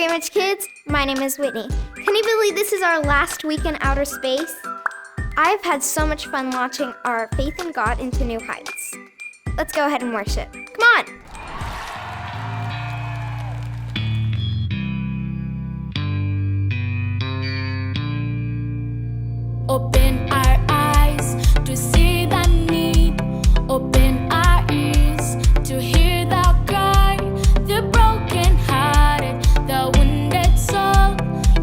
Sandwich Kids, my name is Whitney. Can you believe this is our last week in outer space? I've had so much fun launching our faith in God into new heights. Let's go ahead and worship. Come on! Open our eyes to see the need. Open our ears to hear the cry. The broken-hearted, the wounded soul.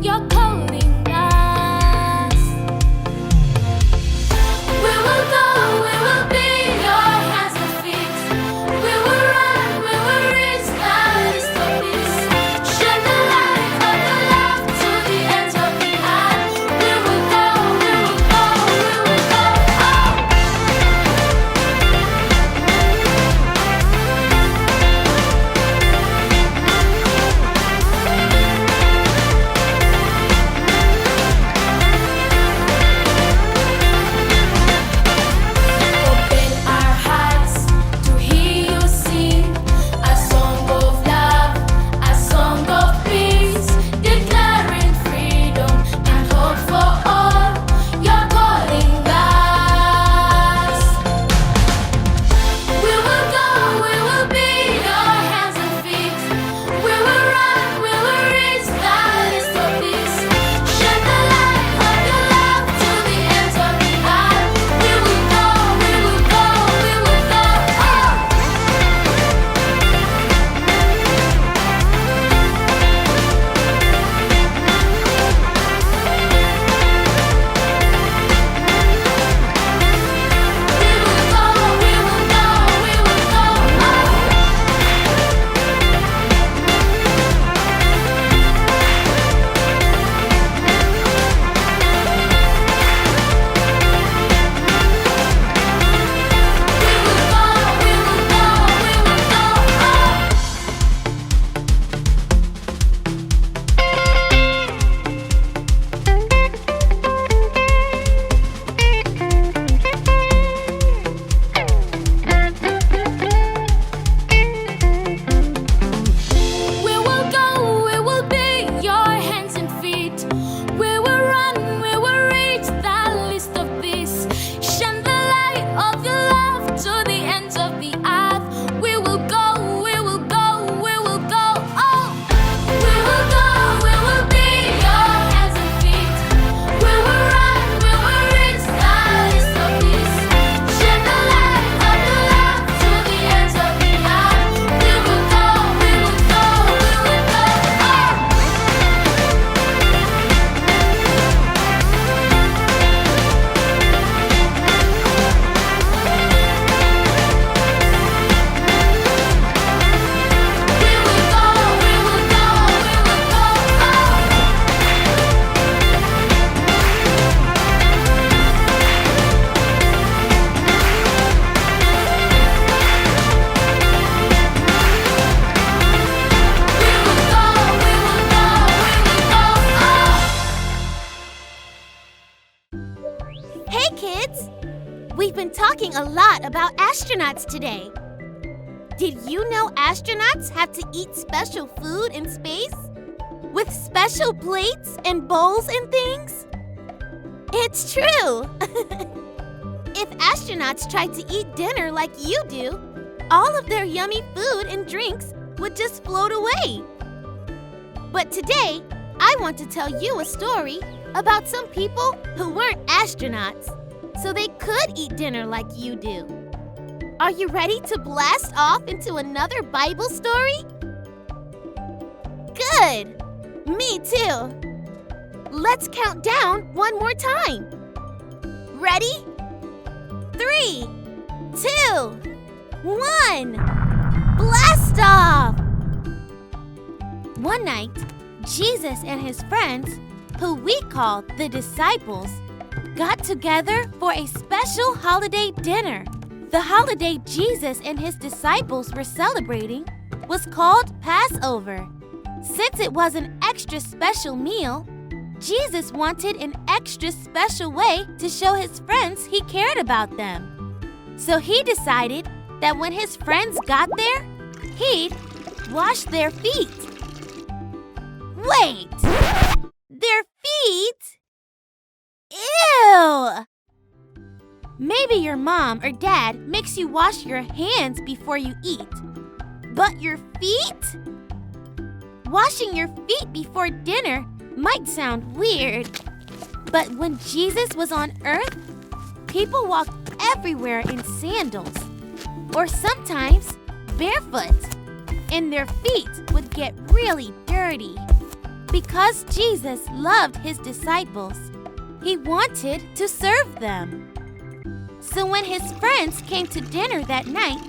You're calling us. We will go, we will be your hands and feet. We will run, we will reach the least of peace. Shine the light of your love to the ends of the earth. We will go, we will go, we will go. Open our hearts to hear you sing a song of love, a song of peace, declaring freedom and hope for all. You're calling us. We will go, we will be your hands and feet. We will run, we will reach the least of peace. Shine the light of your love to the ends of the earth. We will go, we will go, we will go. We will go, we will go, we will go. We will go, we will be your hands and feet. We will run, we will reach the least of peace. Shine the light of your love to the ends of the earth. We will go, we will go, we will go. Oh, we will go, we will be your hands and feet. We will run, we will reach the least of peace. Shine the light of your love to the ends of the earth. We will go, we will go, we will go. We will go, we will go, we will go. We will go, we will go, we will go. Hey kids! We've been talking a lot about astronauts today. Did you know astronauts have to eat special food in space? With special plates and bowls and things? It's true! If astronauts tried to eat dinner like you do, all of their yummy food and drinks would just float away. But today, I want to tell you a story about some people who weren't astronauts, so they could eat dinner like you do. Are you ready to blast off into another Bible story? Good! Me too! Let's count down one more time. Ready? 3, 2, 1. Blast off! One night, Jesus and his friends, who we call the disciples, got together for a special holiday dinner. The holiday Jesus and his disciples were celebrating was called Passover. Since it was an extra special meal, Jesus wanted an extra special way to show his friends he cared about them. So he decided that when his friends got there, he'd wash their feet. Wait! Their feet? Ew! Maybe your mom or dad makes you wash your hands before you eat. But your feet? Washing your feet before dinner might sound weird. But when Jesus was on earth, people walked everywhere in sandals, or sometimes barefoot, and their feet would get really dirty. Because Jesus loved his disciples, he wanted to serve them. So when his friends came to dinner that night,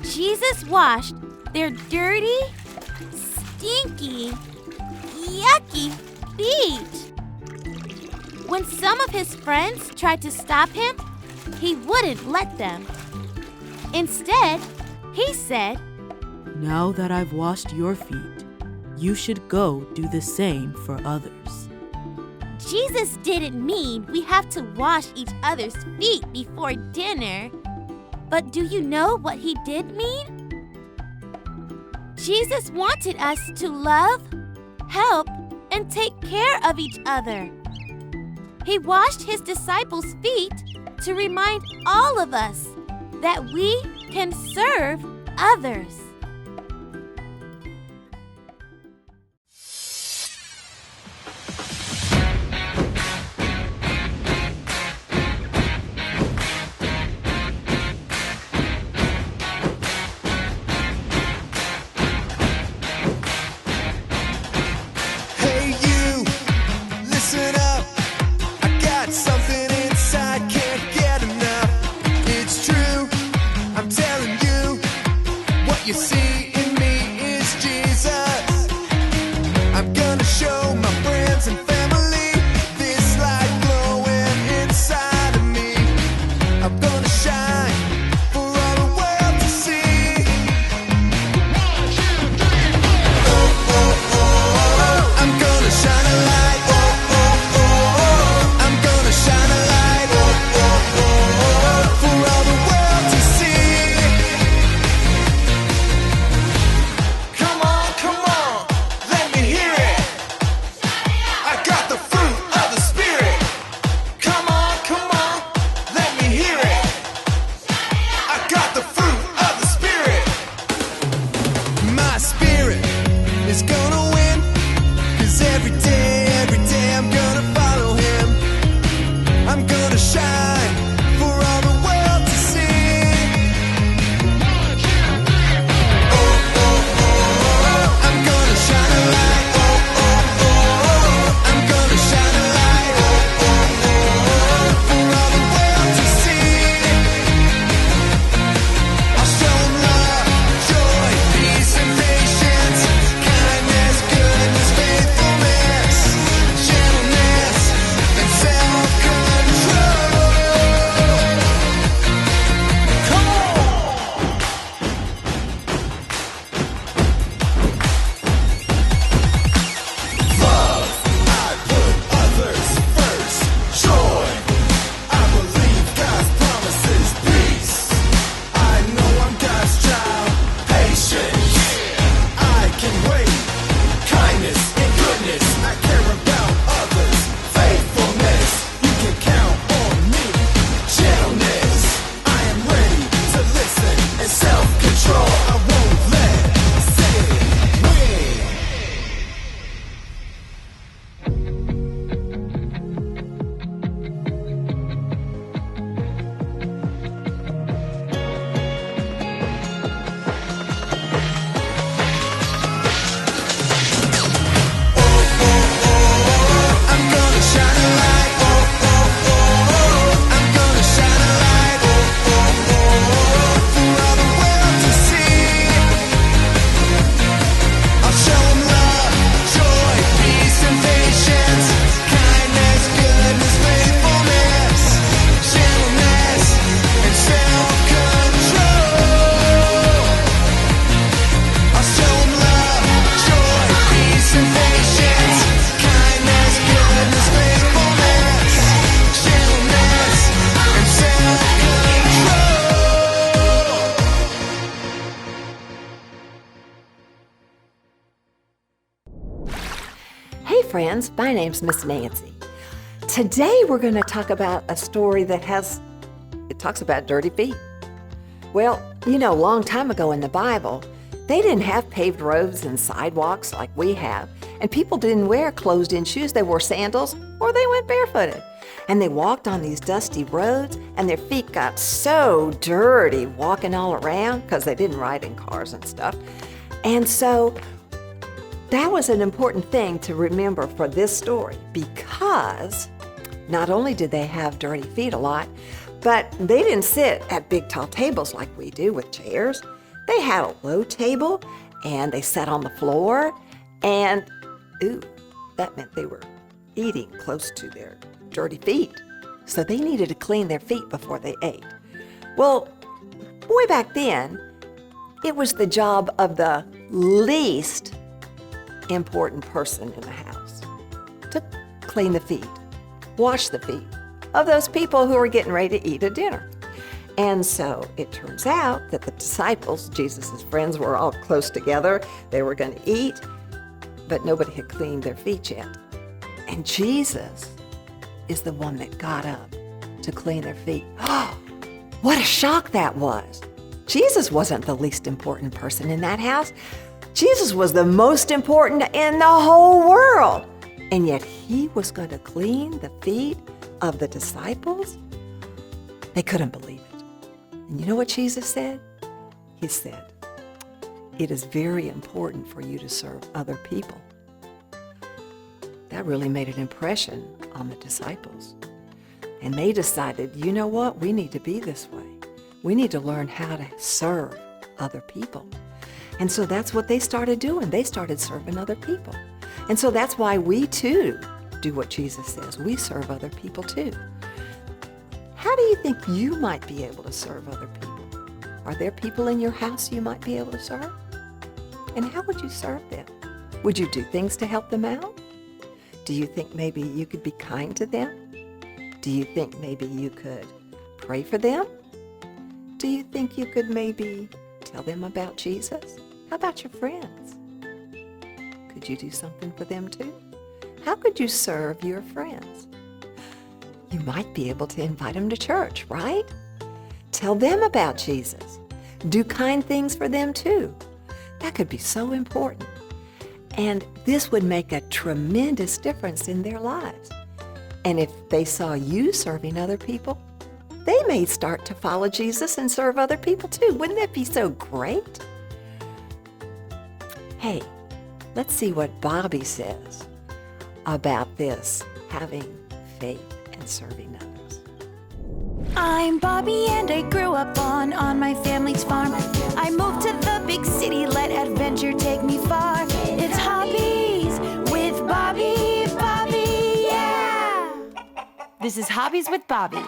Jesus washed their dirty, stinky, yucky feet. When some of his friends tried to stop him, he wouldn't let them. Instead, he said, "Now that I've washed your feet, you should go do the same for others." Jesus didn't mean we have to wash each other's feet before dinner. But do you know what he did mean? Jesus wanted us to love, help, and take care of each other. He washed his disciples' feet to remind all of us that we can serve others. Hey you, listen up. I got something inside, can't get enough. It's true, I'm telling you. What you see in me is Jesus. I'm gonna show my friends and family this light glowing inside of me. I'm gonna shine for all the world to see. 1, 2, 3. Oh, oh, oh, I'm gonna shine a light. Oh, oh, oh, I'm gonna shine a light. Oh, oh, oh, for all the world to see. Come on, let me hear it. I got the fruit of the Spirit. Come on, let me hear it. friends. My name's Miss Nancy. Today we're going to talk about a story that talks about dirty feet. Well, a long time ago in the Bible, they didn't have paved roads and sidewalks like we have, and people didn't wear closed-in shoes. They wore sandals or they went barefooted. And they walked on these dusty roads, and their feet got so dirty walking all around because they didn't ride in cars and stuff. And so that was an important thing to remember for this story, because not only did they have dirty feet a lot, but they didn't sit at big tall tables like we do with chairs. They had a low table, and they sat on the floor, and that meant they were eating close to their dirty feet. So they needed to clean their feet before they ate. Well, way back then, it was the job of the least important person in the house to clean the feet, wash the feet of those people who were getting ready to eat a dinner. And so it turns out that the disciples, Jesus' friends, were all close together. They were going to eat, but nobody had cleaned their feet yet. And Jesus is the one that got up to clean their feet. Oh, what a shock that was. Jesus wasn't the least important person in that house. Jesus was the most important in the whole world. And yet he was going to clean the feet of the disciples? They couldn't believe it. And you know what Jesus said? He said, "It is very important for you to serve other people." That really made an impression on the disciples. And they decided, you know what? We need to be this way. We need to learn how to serve other people. And so that's what they started doing. They started serving other people. And so that's why we too do what Jesus says. We serve other people too. How do you think you might be able to serve other people? Are there people in your house you might be able to serve? And how would you serve them? Would you do things to help them out? Do you think maybe you could be kind to them? Do you think maybe you could pray for them? Do you think you could maybe tell them about Jesus? How about your friends? Could you do something for them too? How could you serve your friends? You might be able to invite them to church, right? Tell them about Jesus. Do kind things for them too. That could be so important. And this would make a tremendous difference in their lives. And if they saw you serving other people, they may start to follow Jesus and serve other people too. Wouldn't that be so great? Hey, let's see what Bobby says about this, having faith and serving others. I'm Bobby and I grew up on my family's farm. I moved to the big city, let adventure take me far. It's Hobbies with Bobby, yeah! This is Hobbies with Bobby.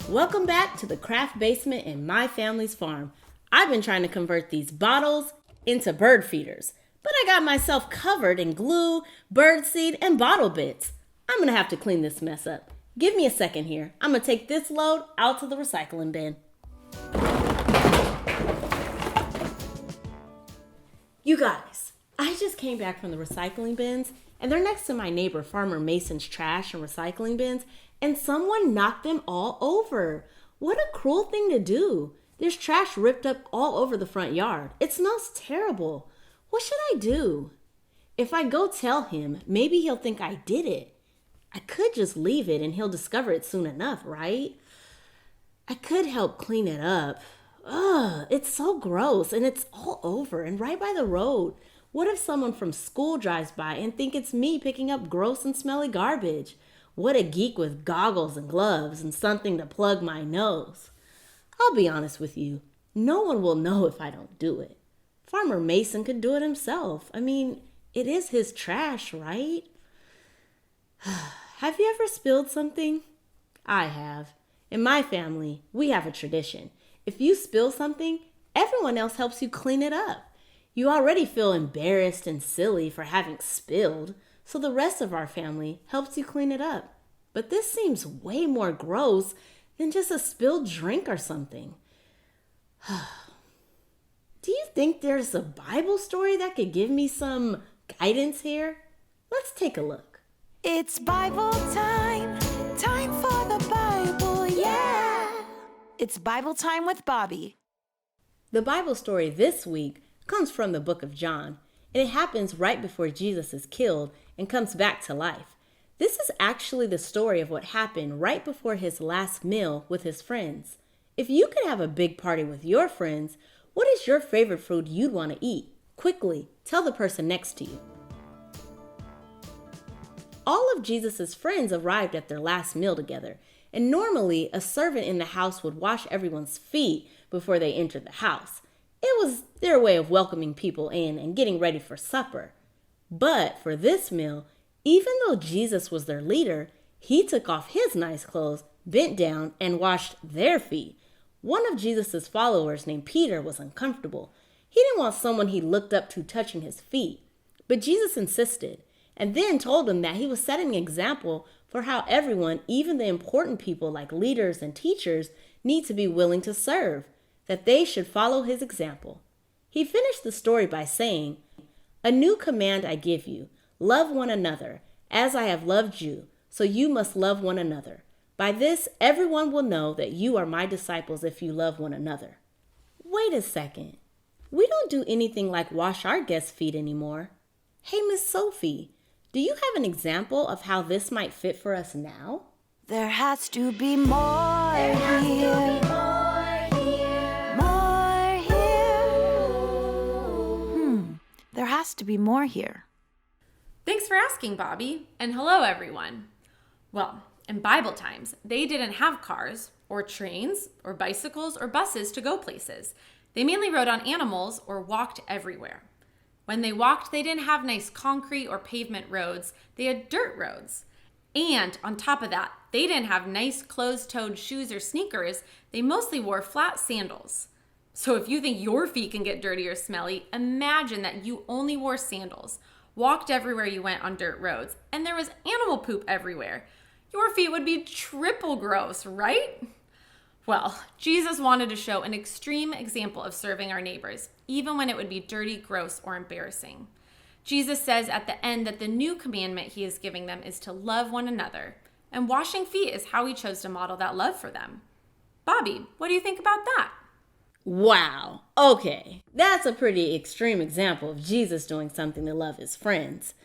Welcome back to the craft basement in my family's farm. I've been trying to convert these bottles into bird feeders, but I got myself covered in glue, birdseed, and bottle bits. I'm gonna have to clean this mess up. Give me a second here. I'm gonna take this load out to the recycling bin. You guys, I just came back from the recycling bins, and they're next to my neighbor Farmer Mason's trash and recycling bins, and someone knocked them all over. What a cruel thing to do. There's trash ripped up all over the front yard. It smells terrible. What should I do? If I go tell him, maybe he'll think I did it. I could just leave it and he'll discover it soon enough, right? I could help clean it up. Ugh, it's so gross and it's all over and right by the road. What if someone from school drives by and think it's me picking up gross and smelly garbage? What a geek with goggles and gloves and something to plug my nose. I'll be honest with you, no one will know if I don't do it. Farmer Mason could do it himself. I mean, it is his trash, right? Have you ever spilled something? I have. In my family, we have a tradition. If you spill something, everyone else helps you clean it up. You already feel embarrassed and silly for having spilled, so the rest of our family helps you clean it up. But this seems way more gross than just a spilled drink or something. Do you think there's a Bible story that could give me some guidance here? Let's take a look. It's Bible time. Time for the Bible, yeah. It's Bible time with Bobby. The Bible story this week comes from the book of John, and it happens right before Jesus is killed and comes back to life. This is actually the story of what happened right before his last meal with his friends. If you could have a big party with your friends, what is your favorite food you'd want to eat? Quickly, tell the person next to you. All of Jesus' friends arrived at their last meal together, and normally a servant in the house would wash everyone's feet before they entered the house. It was their way of welcoming people in and getting ready for supper. But for this meal, even though Jesus was their leader, he took off his nice clothes, bent down, and washed their feet. One of Jesus' followers named Peter was uncomfortable. He didn't want someone he looked up to touching his feet. But Jesus insisted, and then told him that he was setting an example for how everyone, even the important people like leaders and teachers, need to be willing to serve, that they should follow his example. He finished the story by saying, "A new command I give you, love one another, as I have loved you, so you must love one another. By this, everyone will know that you are my disciples if you love one another." Wait a second. We don't do anything like wash our guests' feet anymore. Hey, Miss Sophie, do you have an example of how this might fit for us now? There has to be more here. More here. There has to be more here. Thanks for asking, Bobby, and hello, everyone. Well, in Bible times, they didn't have cars or trains or bicycles or buses to go places. They mainly rode on animals or walked everywhere. When they walked, they didn't have nice concrete or pavement roads. They had dirt roads. And on top of that, they didn't have nice closed-toed shoes or sneakers. They mostly wore flat sandals. So if you think your feet can get dirty or smelly, imagine that you only wore sandals, walked everywhere you went on dirt roads, and there was animal poop everywhere. Your feet would be triple gross, right? Well, Jesus wanted to show an extreme example of serving our neighbors, even when it would be dirty, gross, or embarrassing. Jesus says at the end that the new commandment he is giving them is to love one another, and washing feet is how he chose to model that love for them. Bobby, what do you think about that? Wow, okay, that's a pretty extreme example of Jesus doing something to love his friends.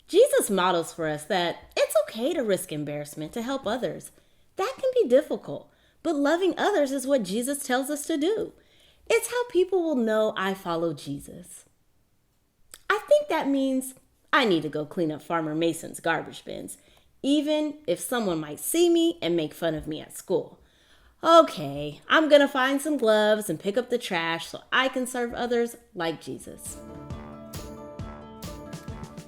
Jesus models for us that it's okay to risk embarrassment to help others. That can be difficult, but loving others is what Jesus tells us to do. It's how people will know I follow Jesus. I think that means I need to go clean up Farmer Mason's garbage bins, even if someone might see me and make fun of me at school. Okay, I'm gonna find some gloves and pick up the trash so I can serve others like Jesus.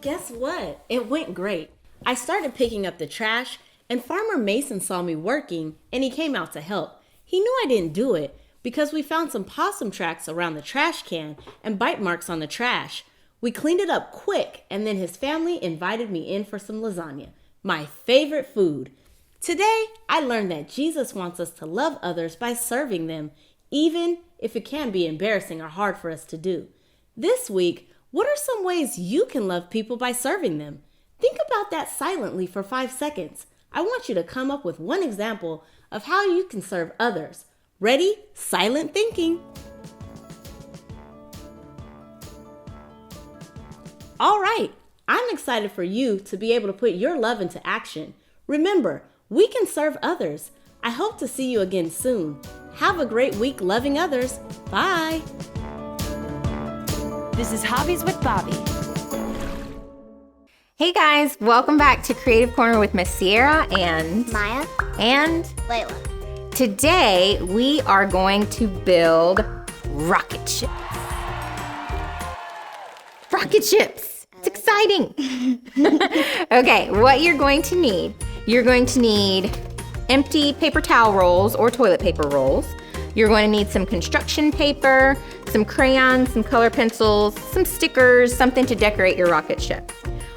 Guess what? It went great. I started picking up the trash, and Farmer Mason saw me working, and he came out to help. He knew I didn't do it because we found some possum tracks around the trash can and bite marks on the trash. We cleaned it up quick, and then his family invited me in for some lasagna, my favorite food. Today, I learned that Jesus wants us to love others by serving them, even if it can be embarrassing or hard for us to do. This week, what are some ways you can love people by serving them? Think about that silently for 5 seconds. I want you to come up with one example of how you can serve others. Ready? Silent thinking. All right, I'm excited for you to be able to put your love into action. Remember, we can serve others. I hope to see you again soon. Have a great week loving others. Bye. This is Hobbies with Bobby. Hey guys, welcome back to Creative Corner with Miss Sierra and Maya and Layla. Today we are going to build rocket ships. Rocket ships! It's exciting! Okay, what you're going to need empty paper towel rolls or toilet paper rolls. You're going to need some construction paper, some crayons, some color pencils, some stickers, something to decorate your rocket ship.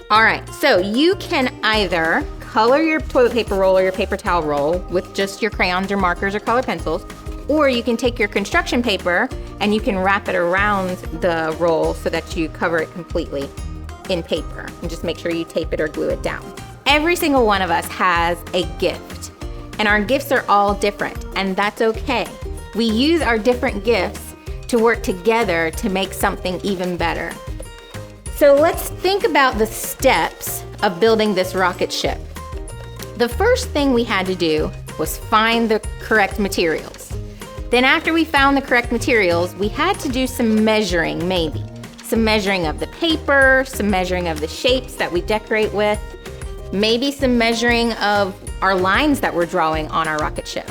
All right, so you can either color your toilet paper roll or your paper towel roll with just your crayons or markers or color pencils, or you can take your construction paper and you can wrap it around the roll so that you cover it completely in paper. And just make sure you tape it or glue it down. Every single one of us has a gift. And our gifts are all different, and that's okay. We use our different gifts to work together to make something even better. So let's think about the steps of building this rocket ship. The first thing we had to do was find the correct materials. Then after we found the correct materials, we had to do some measuring, maybe. Some measuring of the paper, some measuring of the shapes that we decorate with, maybe some measuring of our lines that we're drawing on our rocket ship.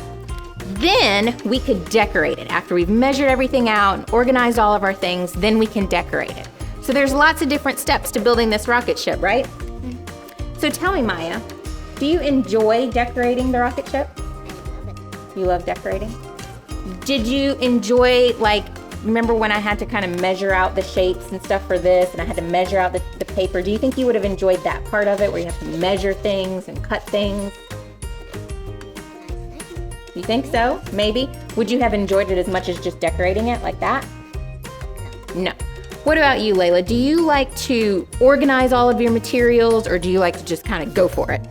Then we could decorate it. After we've measured everything out and organized all of our things, then we can decorate it. So there's lots of different steps to building this rocket ship, right? So tell me, Maya, do you enjoy decorating the rocket ship? You love decorating? Did you enjoy, remember when I had to kind of measure out the shapes and stuff for this, and I had to measure out the paper? Do you think you would have enjoyed that part of it where you have to measure things and cut things? You think so? Maybe? Would you have enjoyed it as much as just decorating it like that? No. What about you, Layla? Do you like to organize all of your materials, or do you like to just kind of go for it?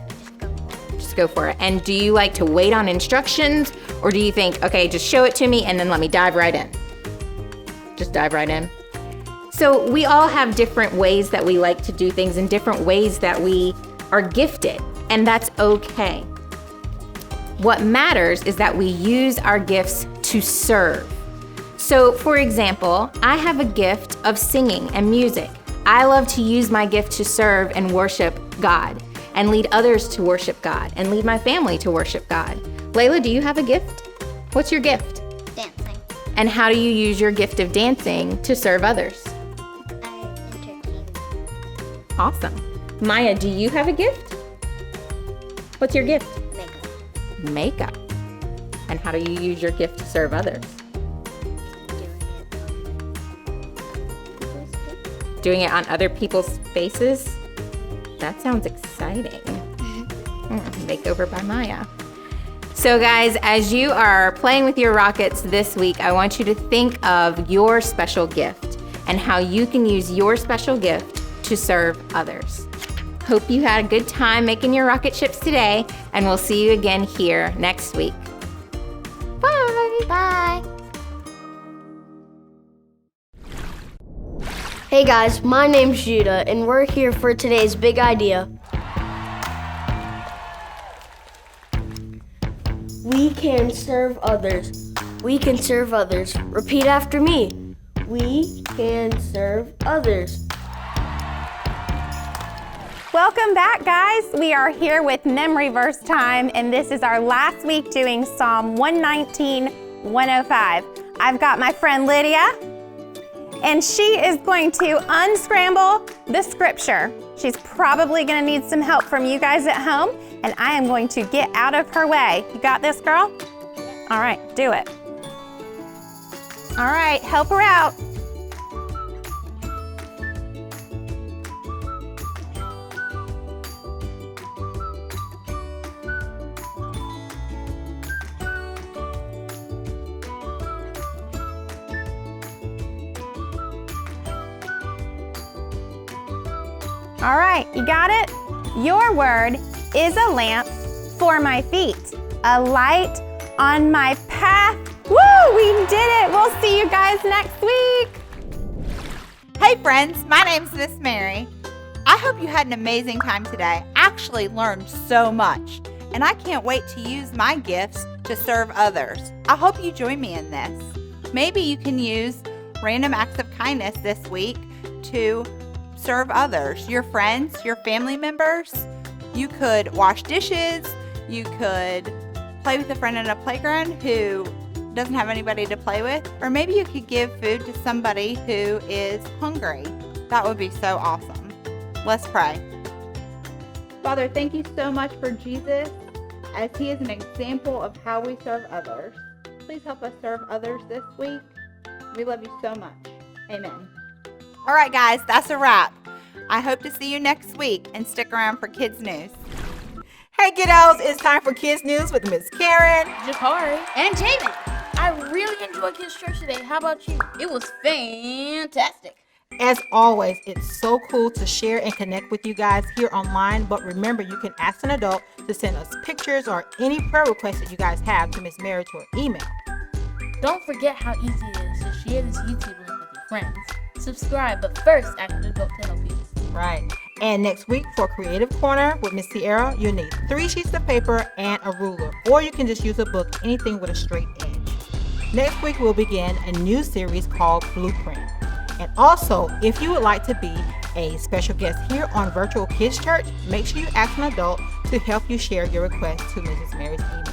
Just go for it. And do you like to wait on instructions, or do you think, okay, just show it to me and then let me dive right in? Just dive right in. So we all have different ways that we like to do things and different ways that we are gifted, and that's okay. What matters is that we use our gifts to serve. So, for example, I have a gift of singing and music. I love to use my gift to serve and worship God, and lead others to worship God, and lead my family to worship God. Layla, do you have a gift? What's your gift? Dancing. And how do you use your gift of dancing to serve others? I entertain. Awesome. Maya, do you have a gift? What's your gift? Makeup. And how do you use your gift to serve others? Doing it on other people's faces? That sounds exciting. Makeover by Maya. So guys, as you are playing with your rockets this week, I want you to think of your special gift and how you can use your special gift to serve others. Hope you had a good time making your rocket ships today, and we'll see you again here next week. Bye! Bye. Hey guys, my name's Judah, and we're here for today's big idea. We can serve others. We can serve others. Repeat after me. We can serve others. Welcome back, guys. We are here with Memory Verse Time, and this is our last week doing Psalm 119, 105. I've got my friend Lydia, and she is going to unscramble the scripture. She's probably going to need some help from you guys at home, and I am going to get out of her way. You got this, girl? All right, do it. All right, help her out. All right, you got it? Your word is a lamp for my feet, a light on my path. Woo, we did it. We'll see you guys next week. Hey friends, my name's Miss Mary. I hope you had an amazing time today. I actually learned so much, and I can't wait to use my gifts to serve others. I hope you join me in this. Maybe you can use random acts of kindness this week to serve others, your friends, your family members. You could wash dishes. You could play with a friend in a playground who doesn't have anybody to play with. Or maybe you could give food to somebody who is hungry. That would be so awesome. Let's pray. Father, thank you so much for Jesus, as he is an example of how we serve others. Please help us serve others this week. We love you so much. Amen. All right, guys, that's a wrap. I hope to see you next week, and stick around for Kids News. Hey, kiddos, it's time for Kids News with Miss Karen, Jakari, and Jaden. I really enjoyed Kids Church today. How about you? It was fantastic. As always, it's so cool to share and connect with you guys here online, but remember, you can ask an adult to send us pictures or any prayer requests that you guys have to Miss Mary to her email. Don't forget how easy it is to share this YouTube link with your friends. Subscribe, but first ask an adult to help you. Right. And next week for Creative Corner with Miss Sierra, you'll need 3 sheets of paper and a ruler, or you can just use a book, anything with a straight edge. Next week, we'll begin a new series called Blueprint. And also, if you would like to be a special guest here on Virtual Kids Church, make sure you ask an adult to help you share your request to Mrs. Mary's email.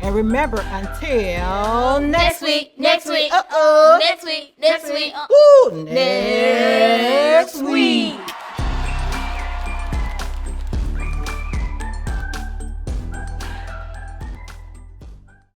And remember, until next week. Next week. Uh-oh. Next week. Ooh, next week.